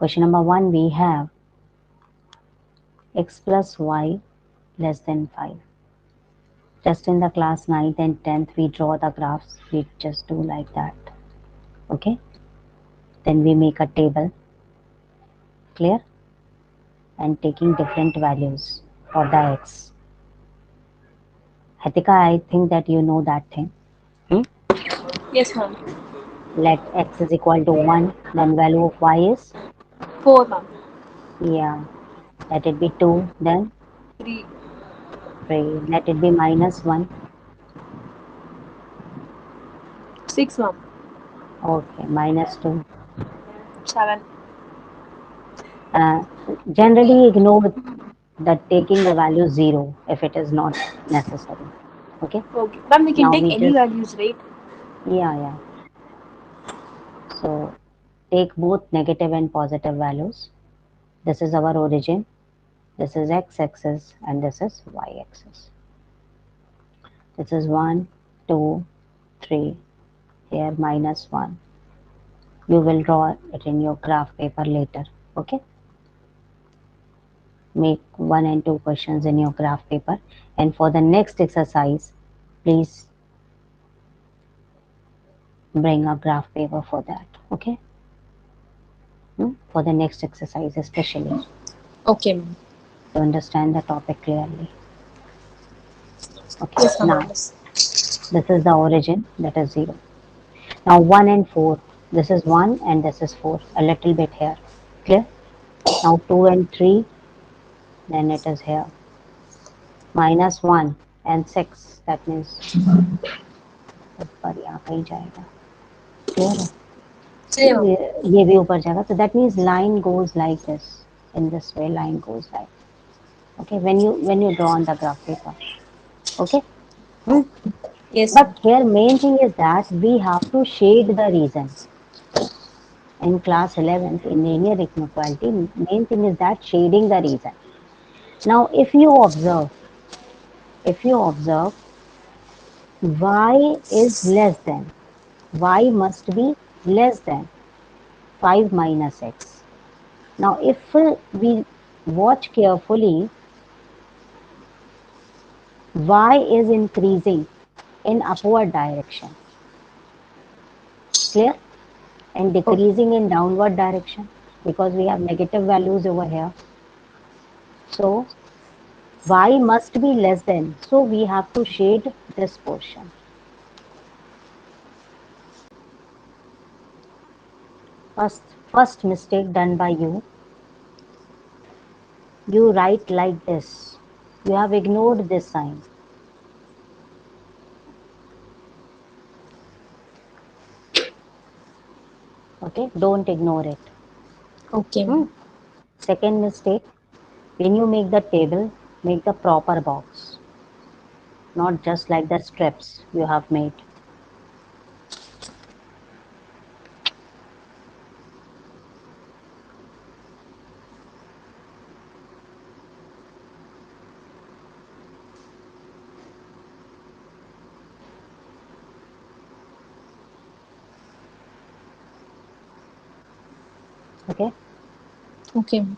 Question number 1, we have x plus y less than 5. Just in the class 9th and 10th, we draw the graphs. We just do like that. Okay. Then we make a table. Clear? And taking different values for the x. Hatika, I think that you know that thing. Hmm? Yes, ma'am. Let x is equal to 1, then value of y is, 4, ma'am. yeah, let it be 2, then 3, 3, let it be minus 1, 6, ma'am. okay, minus 2. 7. Uh, Generally ignore the taking the value 0 if it is not necessary. Okay, Okay. Ma'am, we can now take we any just, values, right? yeah. So take both negative and positive values. This is our origin. This is x-axis and this is y-axis. This is 1, 2, 3. Here minus 1. You will draw it in your graph paper later. Okay. Make 1 and 2 questions in your graph paper. And for the next exercise, please bring a graph paper for that. Okay. For the next exercise, especially Okay, ma'am. to understand the topic clearly. Okay. Yes, ma'am. Now, this is the origin, that is 0. Now 1 and 4. This is 1 and this is 4. A little bit here. Clear? Now 2 and 3. Then it is here. Minus 1 and 6. That means ऊपर यहाँ कहीं जाएगा. Clear है? Same, ma'am. ये भी ऊपर जाएगा. So that means line goes like this. In this way, line goes like. Okay, when you draw on the graph paper. Okay. Hmm? Yes, But ma'am. here main thing is that we have to shade the reason. In class 11th in linear inequality, main thing is that shading the reason. Now, if you observe, y is less than, y must be less than 5 minus x. Now, if we watch carefully, y is increasing in upward direction, clear? And Okay. decreasing in downward direction because we have negative values over here. So, y must be less than. So, we have to shade this portion. First mistake done by you, you write like this. You have ignored this sign. Okay, don't ignore it. Okay, Hmm. ma'am. Second mistake, when you make the table, make the proper box, not just like the strips you have made. Okay. Okay, ma'am.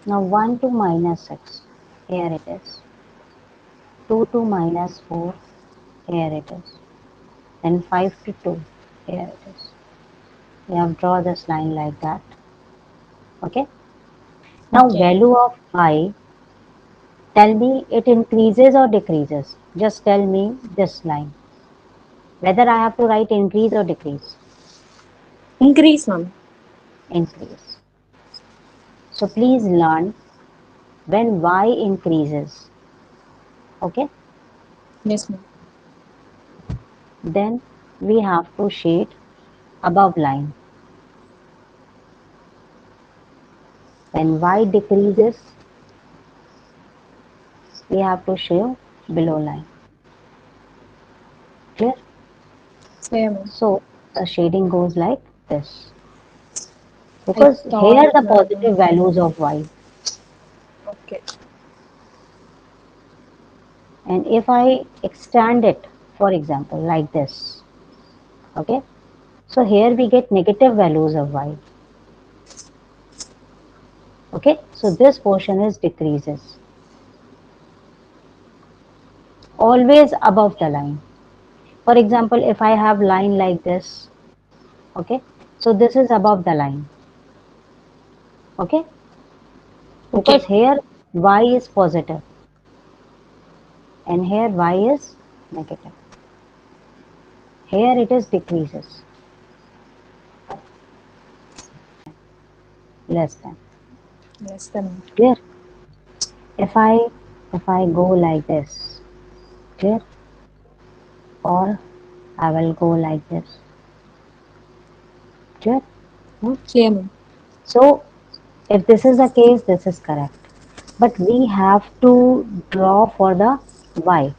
Now 1 to minus 6. Here it is. 2 to minus 4. Here it is. Then 5 to 2. Here it is. We have drawn this line like that. Okay. Now Okay. value of y, tell me it increases or decreases. Just tell me this line. Whether I have to write increase or decrease. Increase, ma'am. Increase. So please learn when y increases. Okay. Yes, ma'am. Then we have to shade above line. When y decreases, we have to show below line. Clear? Clear, ma'am. So the shading goes like this. I Because thought, here the ma'am. positive values of y. Okay. And if I extend it, for example, like this, okay? So here we get negative values of y, okay? So this portion is decreases, always above the line. For example, if I have line like this, okay? So this is above the line, okay? Okay, Because ma'am. here y is positive and here y is negative. Here it is decreases, less than. Yes, the ma'am. Clear? If I if I go like this, clear? Or I will go like this, clear? Hmm? Clear, ma'am. So if this is the case, this is correct. But we have to draw for the y.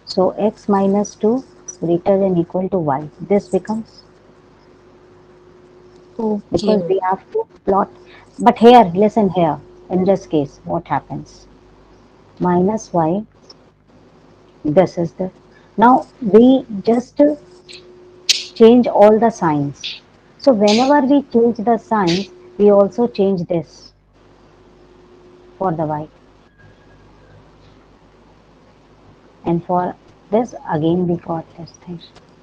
So x minus 2 greater than equal to y. This becomes Okay, because ma'am. we have to plot. But here, listen here. In this case, what happens? Minus y, this is the. Now we just change all the signs. So whenever we change the signs, we also change this for the y. And for this, again we got this thing,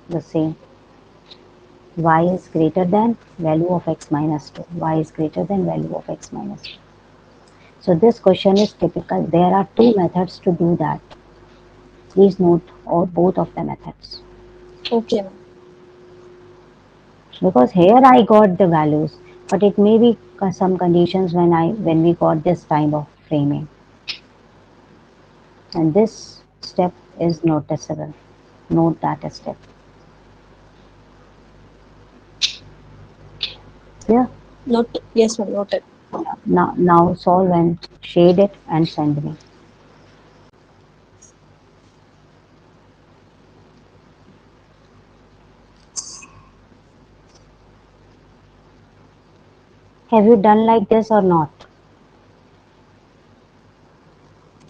the same. Y is greater than value of x minus 2. Y is greater than value of x minus 2. So this question is typical. There are two methods to do that. Please note all both of the methods. Okay, ma'am. Because here I got the values, but it may be some conditions when we got this type of framing. And this step is noticeable. Note that step. Clear? Not, yes, ma'am. Noted. Now solve and shade it and send me. Have you done like this or not?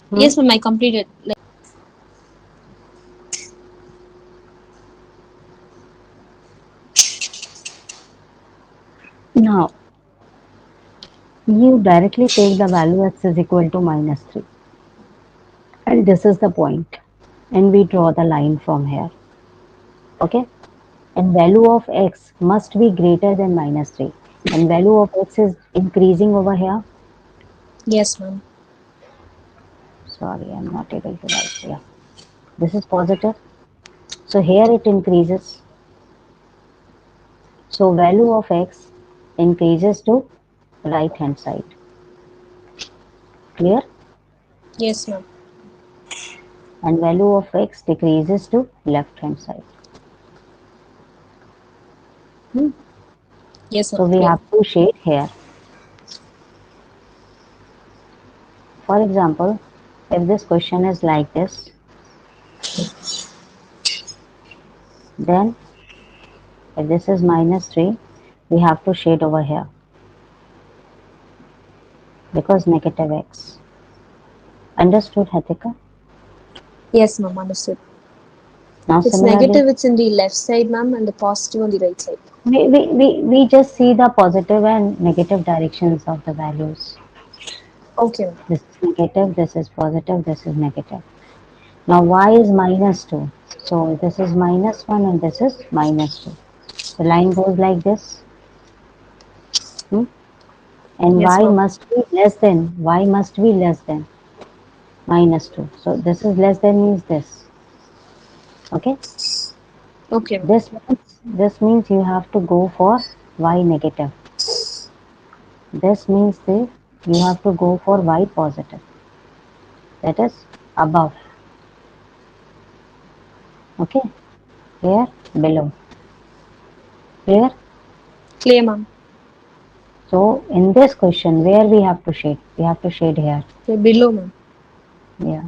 Hmm? Yes, ma'am. I completed. Like, Now, you directly take the value x is equal to minus 3. And this is the point. And we draw the line from here. Okay? And value of x must be greater than minus 3. And value of x is increasing over here. yes, ma'am. Sorry, I'm not able to write here. This is positive. So here it increases. So value of x increases to right hand side. Clear? Yes, ma'am. And value of x decreases to left hand side. Hmm? Yes, ma'am. So we Clear. have to shade here. For example, if this question is like this, then if this is minus 3, we have to shade over here because negative x. Understood, Hatika? Yes, ma'am. Understood. Now It's similarly, negative, it's in the left side, ma'am, and the positive on the right side. we just see the positive and negative directions of the values. Okay, ma'am. This is negative, this is positive, this is negative. Now y is minus 2. So this is minus 1 and this is minus 2. So line goes like this. Hmm? And Yes, ma'am. y must be less than minus 2. So this is less than means this. Okay? Okay, ma'am. This means you have to go for y negative. This means that you have to go for y positive. That is above. Okay? Here below. Clear? Clear, ma'am. So in this question, where we have to shade? We have to shade here. Okay, below, ma'am. Yeah.